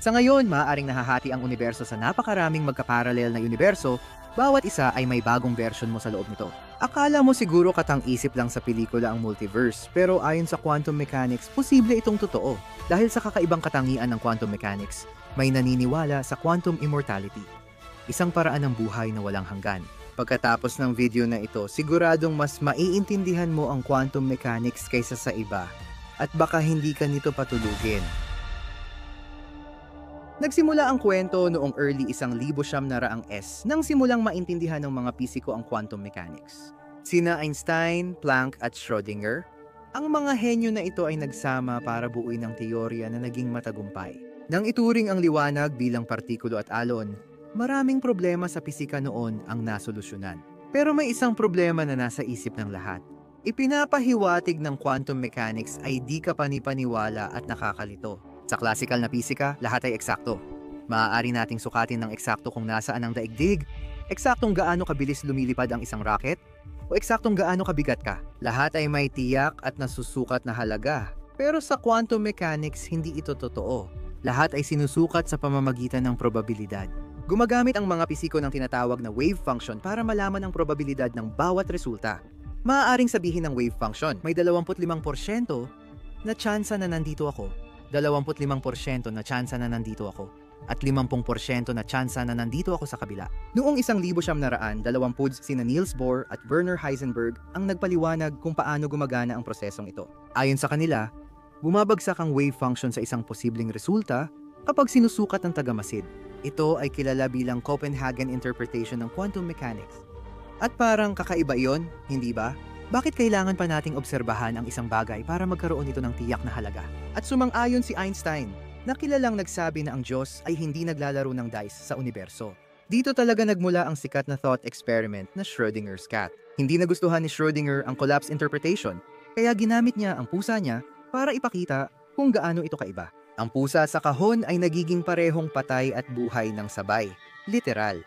Sa ngayon, maaaring nahahati ang universo sa napakaraming magkaparalel na universo, bawat isa ay may bagong version mo sa loob nito. Akala mo siguro katang-isip lang sa pelikula ang multiverse, pero ayon sa quantum mechanics, posible itong totoo. Dahil sa kakaibang katangian ng quantum mechanics, may naniniwala sa quantum immortality. Isang paraan ng buhay na walang hanggan. Pagkatapos ng video na ito, siguradong mas maiintindihan mo ang quantum mechanics kaysa sa iba, at baka hindi ka nito patulugin. Nagsimula ang kwento noong early 1900s nang simulang maintindihan ng mga pisiko ang quantum mechanics. Sina Einstein, Planck at Schrödinger, ang mga henyo na ito ay nagsama para buuin ang teorya na naging matagumpay. Nang ituring ang liwanag bilang partikulo at alon, maraming problema sa pisika noon ang nasolusyonan. Pero may isang problema na nasa isip ng lahat. Ipinapahiwatig ng quantum mechanics ay di ka panipaniwala at nakakalito. Sa classical na pisika, lahat ay eksakto. Maaari nating sukatin ng eksakto kung nasaan ang daigdig, eksaktong gaano kabilis lumilipad ang isang rocket, o eksaktong gaano kabigat ka. Lahat ay may tiyak at nasusukat na halaga. Pero sa quantum mechanics, hindi ito totoo. Lahat ay sinusukat sa pamamagitan ng probabilidad. Gumagamit ang mga pisiko ng tinatawag na wave function para malaman ang probabilidad ng bawat resulta. Maaaring sabihin ng wave function, may 25% na tsansa na nandito ako, 25% na tsansa na nandito ako, at 50% na tsansa na nandito ako sa kabila. Noong 1920, sina Niels Bohr at Werner Heisenberg ang nagpaliwanag kung paano gumagana ang prosesong ito. Ayon sa kanila, bumabagsak ang wave function sa isang posibleng resulta kapag sinusukat ng tagamasid. Ito ay kilala bilang Copenhagen interpretation ng quantum mechanics. At parang kakaiba iyon, hindi ba? Bakit kailangan pa nating obserbahan ang isang bagay para magkaroon ito ng tiyak na halaga? At sumang-ayon si Einstein, na kilalang nagsabi na ang Diyos ay hindi naglalaro ng dice sa universo. Dito talaga nagmula ang sikat na thought experiment na Schrödinger's cat. Hindi nagustuhan ni Schrödinger ang collapse interpretation, kaya ginamit niya ang pusa niya para ipakita kung gaano ito kaiba. Ang pusa sa kahon ay nagiging parehong patay at buhay ng sabay. Literal.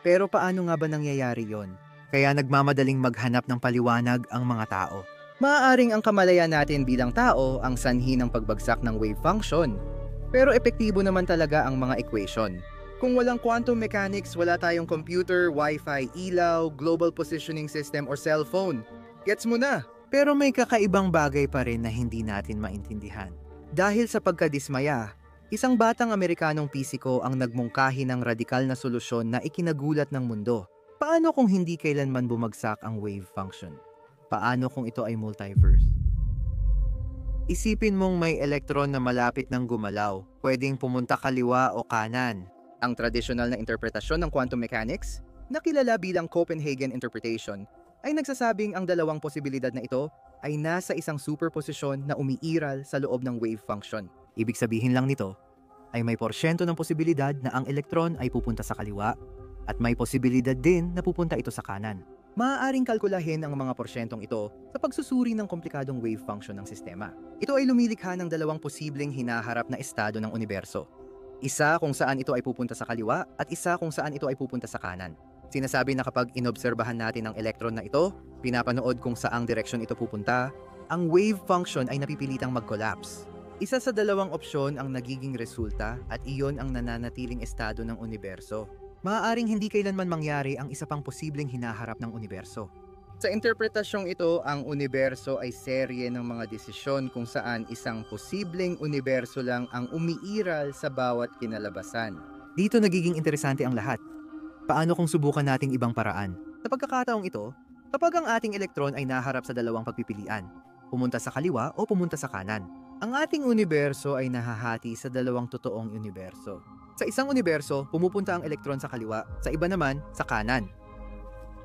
Pero paano nga ba nangyayari yon? Kaya nagmamadaling maghanap ng paliwanag ang mga tao. Maaaring ang kamalayan natin bilang tao ang sanhi ng pagbagsak ng wave function. Pero epektibo naman talaga ang mga equation. Kung walang quantum mechanics, wala tayong computer, wifi, ilaw, global positioning system, or cellphone. Gets mo na? Pero may kakaibang bagay pa rin na hindi natin maintindihan. Dahil sa pagkadismaya, isang batang Amerikanong pisiko ang nagmungkahi ng radikal na solusyon na ikinagulat ng mundo. Paano kung hindi kailanman bumagsak ang wave function? Paano kung ito ay multiverse? Isipin mong may elektron na malapit ng gumalaw, pwedeng pumunta kaliwa o kanan. Ang tradisyonal na interpretasyon ng quantum mechanics, na kilala bilang Copenhagen interpretation, ay nagsasabing ang dalawang posibilidad na ito ay nasa isang superposisyon na umiiral sa loob ng wave function. Ibig sabihin lang nito ay may porsyento ng posibilidad na ang elektron ay pupunta sa kaliwa at may posibilidad din na pupunta ito sa kanan. Maaaring kalkulahin ang mga porsyentong ito sa pagsusuri ng komplikadong wave function ng sistema. Ito ay lumilikha ng dalawang posibleng hinaharap na estado ng universo. Isa kung saan ito ay pupunta sa kaliwa at isa kung saan ito ay pupunta sa kanan. Sinasabi na kapag inobserbahan natin ang elektron na ito, pinapanood kung saang direksyon ito pupunta, ang wave function ay napipilitang mag-collapse. Isa sa dalawang opsyon ang nagiging resulta at iyon ang nananatiling estado ng universo. Maaaring hindi kailanman mangyari ang isa pang posibleng hinaharap ng universo. Sa interpretasyong ito, ang universo ay serye ng mga desisyon kung saan isang posibleng universo lang ang umiiral sa bawat kinalabasan. Dito nagiging interesante ang lahat. Paano kung subukan nating ibang paraan? Sa pagkakataong ito, kapag ang ating elektron ay naharap sa dalawang pagpipilian, pumunta sa kaliwa o pumunta sa kanan, ang ating universo ay nahahati sa dalawang totoong universo. Sa isang universo, pumupunta ang elektron sa kaliwa, sa iba naman, sa kanan.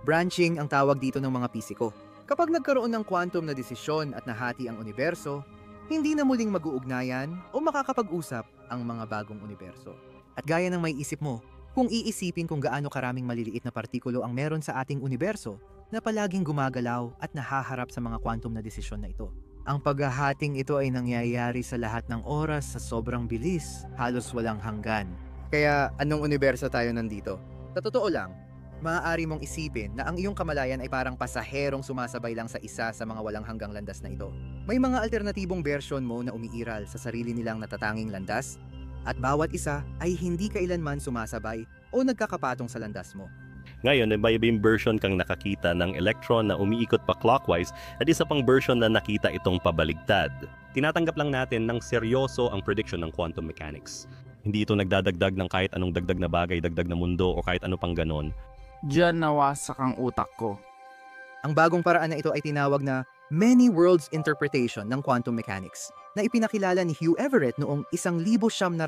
Branching ang tawag dito ng mga pisiko. Kapag nagkaroon ng quantum na desisyon at nahati ang universo, hindi na muling mag-uugnayan o makakapag-usap ang mga bagong universo. At gaya ng may isip mo, kung iisipin kung gaano karaming maliliit na partikulo ang meron sa ating universo na palaging gumagalaw at nahaharap sa mga quantum na desisyon na ito. Ang paghahating ito ay nangyayari sa lahat ng oras sa sobrang bilis, halos walang hanggan. Kaya anong universo tayo nandito? Sa totoo lang, maaari mong isipin na ang iyong kamalayan ay parang pasaherong sumasabay lang sa isa sa mga walang hanggang landas na ito. May mga alternatibong version mo na umiiral sa sarili nilang natatanging landas, at bawat isa ay hindi kailanman sumasabay o nagkakapatong sa landas mo. Ngayon, may ibang version kang nakakita ng electron na umiikot pa clockwise at isa pang version na nakita itong pabaligtad. Tinatanggap lang natin ng seryoso ang prediction ng quantum mechanics. Hindi ito nagdadagdag ng kahit anong dagdag na bagay, dagdag na mundo o kahit ano pang ganon. Diyan nawasak ang utak ko. Ang bagong paraan na ito ay tinawag na Many Worlds Interpretation ng Quantum Mechanics na ipinakilala ni Hugh Everett noong 1957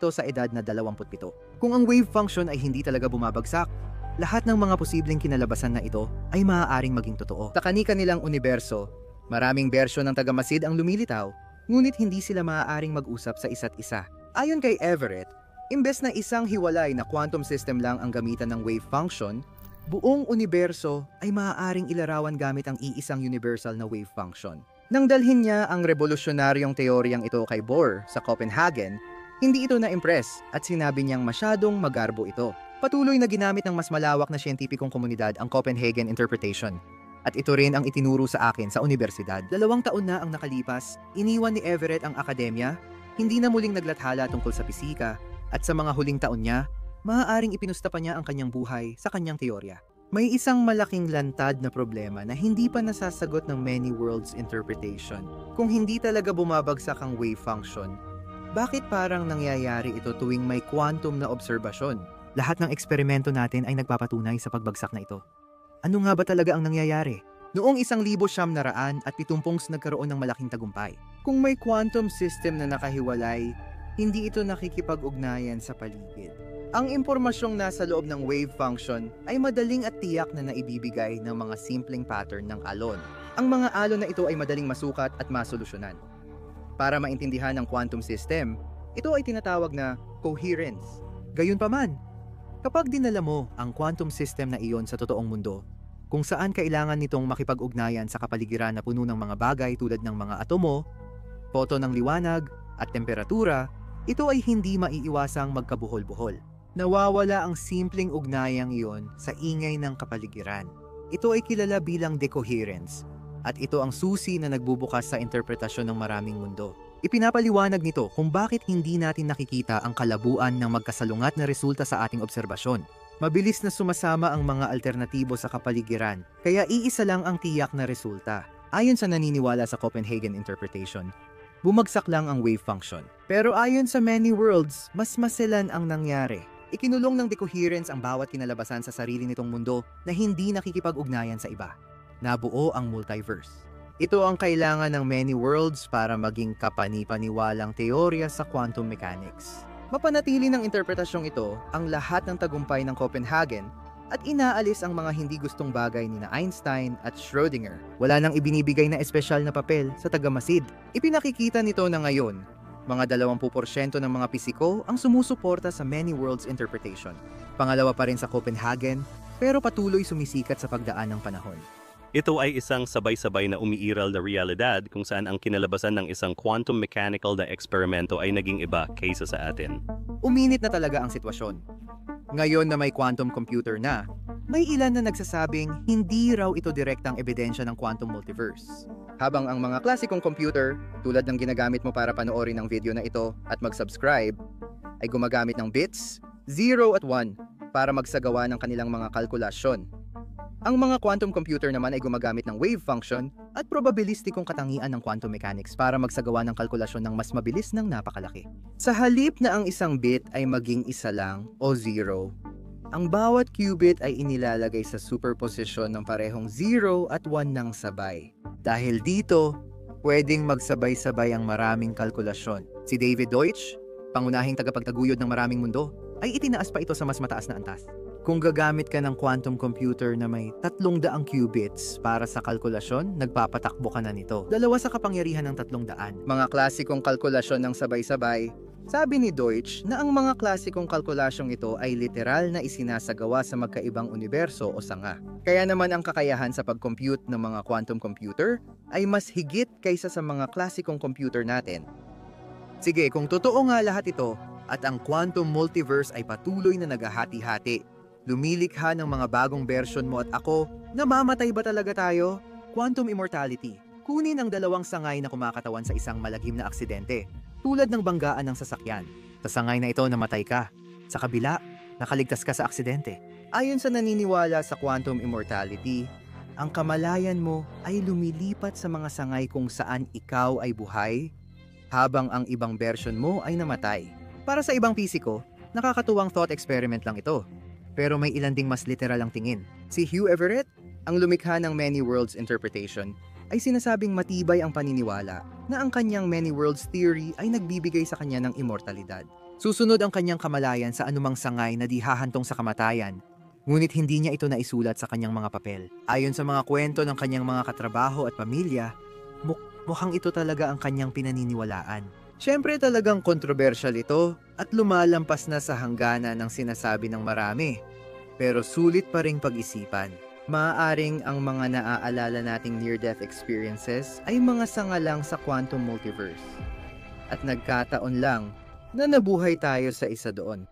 sa edad na 27. Kung ang wave function ay hindi talaga bumabagsak, lahat ng mga posibleng kinalabasan na ito ay maaaring maging totoo. Sa kani-kanilang universo, maraming bersyon ng tagamasid ang lumilitaw, ngunit hindi sila maaaring mag-usap sa isa't isa. Ayon kay Everett, imbes na isang hiwalay na quantum system lang ang gamitan ng wave function, buong universo ay maaaring ilarawan gamit ang iisang universal na wave function. Nang dalhin niya ang revolusyonaryong teoryang ito kay Bohr sa Copenhagen, hindi ito na-impress at sinabi niyang masyadong magarbo ito. Patuloy na ginamit ng mas malawak na siyentipikong komunidad ang Copenhagen interpretation. At ito rin ang itinuro sa akin sa universidad. 2 taon na ang nakalipas, iniwan ni Everett ang akademya, hindi na muling naglathala tungkol sa pisika, at sa mga huling taon niya, maaaring ipinusta pa niya ang kanyang buhay sa kanyang teorya. May isang malaking lantad na problema na hindi pa nasasagot ng many worlds interpretation. Kung hindi talaga bumabagsak ang wave function, bakit parang nangyayari ito tuwing may quantum na obserbasyon? Lahat ng eksperimento natin ay nagpapatunay sa pagbagsak na ito. Ano nga ba talaga ang nangyayari? Noong 1970 nagkaroon ng malaking tagumpay. Kung may quantum system na nakahiwalay, hindi ito nakikipag-ugnayan sa paligid. Ang impormasyong nasa loob ng wave function ay madaling at tiyak na naibibigay ng mga simpleng pattern ng alon. Ang mga alon na ito ay madaling masukat at masolusyonan. Para maintindihan ang quantum system, ito ay tinatawag na coherence. Gayunpaman, kapag dinala mo ang quantum system na iyon sa totoong mundo, kung saan kailangan nitong makipag-ugnayan sa kapaligiran na puno ng mga bagay tulad ng mga atomo, photon ng liwanag, at temperatura, ito ay hindi maiiwasang magkabuhol-buhol. Nawawala ang simpleng ugnayang iyon sa ingay ng kapaligiran. Ito ay kilala bilang decoherence, at ito ang susi na nagbubukas sa interpretasyon ng maraming mundo. Ipinapaliwanag nito kung bakit hindi natin nakikita ang kalabuan ng magkasalungat na resulta sa ating obserbasyon. Mabilis na sumasama ang mga alternatibo sa kapaligiran, kaya iisa lang ang tiyak na resulta. Ayon sa naniniwala sa Copenhagen interpretation, bumagsak lang ang wave function. Pero ayon sa many worlds, mas maselan ang nangyari. Ikinulong ng decoherence ang bawat kinalabasan sa sarili nitong mundo na hindi nakikipag-ugnayan sa iba. Nabuo ang multiverse. Ito ang kailangan ng many worlds para maging kapani-paniwalang teorya sa quantum mechanics. Mapanatili ng interpretasyong ito ang lahat ng tagumpay ng Copenhagen at inaalis ang mga hindi gustong bagay ni Einstein at Schrödinger. Wala nang ibinibigay na espesyal na papel sa tagamasid. Ipinakikita nito na ngayon, mga 20% ng mga pisiko ang sumusuporta sa many worlds interpretation. Pangalawa pa rin sa Copenhagen, pero patuloy sumisikat sa pagdaan ng panahon. Ito ay isang sabay-sabay na umiiral na realidad kung saan ang kinalabasan ng isang quantum mechanical na eksperimento ay naging iba kaysa sa atin. Uminit na talaga ang sitwasyon. Ngayon na may quantum computer na, may ilan na nagsasabing hindi raw ito direktang ebidensya ng quantum multiverse. Habang ang mga klasikong computer, tulad ng ginagamit mo para panoorin ang video na ito at mag-subscribe, ay gumagamit ng bits, 0 at 1 para magsagawa ng kanilang mga kalkulasyon. Ang mga quantum computer naman ay gumagamit ng wave function at probabilistikong katangian ng quantum mechanics para magsagawa ng kalkulasyon ng mas mabilis ng napakalaki. Sa halip na ang isang bit ay maging isa lang o 0, ang bawat qubit ay inilalagay sa superposition ng parehong 0 at 1 ng sabay. Dahil dito, pwedeng magsabay-sabay ang maraming kalkulasyon. Si David Deutsch, pangunahing tagapagtaguyod ng maraming mundo, ay itinaas pa ito sa mas mataas na antas. Kung gagamit ka ng quantum computer na may 300 qubits para sa kalkulasyon, nagpapatakbo ka na nito. 2 sa kapangyarihan ng 300. Mga klasikong kalkulasyon ng sabay-sabay. Sabi ni Deutsch na ang mga klasikong kalkulasyong ito ay literal na isinasagawa sa magkaibang universo o sanga. Kaya naman ang kakayahan sa pag-compute ng mga quantum computer ay mas higit kaysa sa mga klasikong computer natin. Sige, kung totoo nga lahat ito at ang quantum multiverse ay patuloy na naghahati-hati, lumilikha ng mga bagong version mo at ako, namamatay ba talaga tayo? Quantum immortality. Kunin ang 2 sangay na kumakatawan sa isang malagim na aksidente. tulad ng banggaan ng sasakyan. Sa sangay na ito, namatay ka. Sa kabila, nakaligtas ka sa aksidente. Ayon sa naniniwala sa quantum immortality, ang kamalayan mo ay lumilipat sa mga sangay kung saan ikaw ay buhay, habang ang ibang version mo ay namatay. Para sa ibang pisiko, nakakatuwang thought experiment lang ito. Pero may ilan ding mas literal ang tingin. Si Hugh Everett, ang lumikha ng Many Worlds interpretation, ay sinasabing matibay ang paniniwala na ang kanyang Many Worlds theory ay nagbibigay sa kanya ng immortalidad. Susunod ang kanyang kamalayan sa anumang sangay na di hahantong sa kamatayan, ngunit hindi niya ito naisulat sa kanyang mga papel. Ayon sa mga kwento ng kanyang mga katrabaho at pamilya, mukhang ito talaga ang kanyang pinaniniwalaan. Siyempre talagang kontrobersyal ito at lumalampas na sa hangganan ng sinasabi ng marami. Pero sulit pa ring pag-isipan. Maaaring ang mga naaalala nating near-death experiences ay mga sangalang sa quantum multiverse. At nagkataon lang na nabuhay tayo sa isa doon.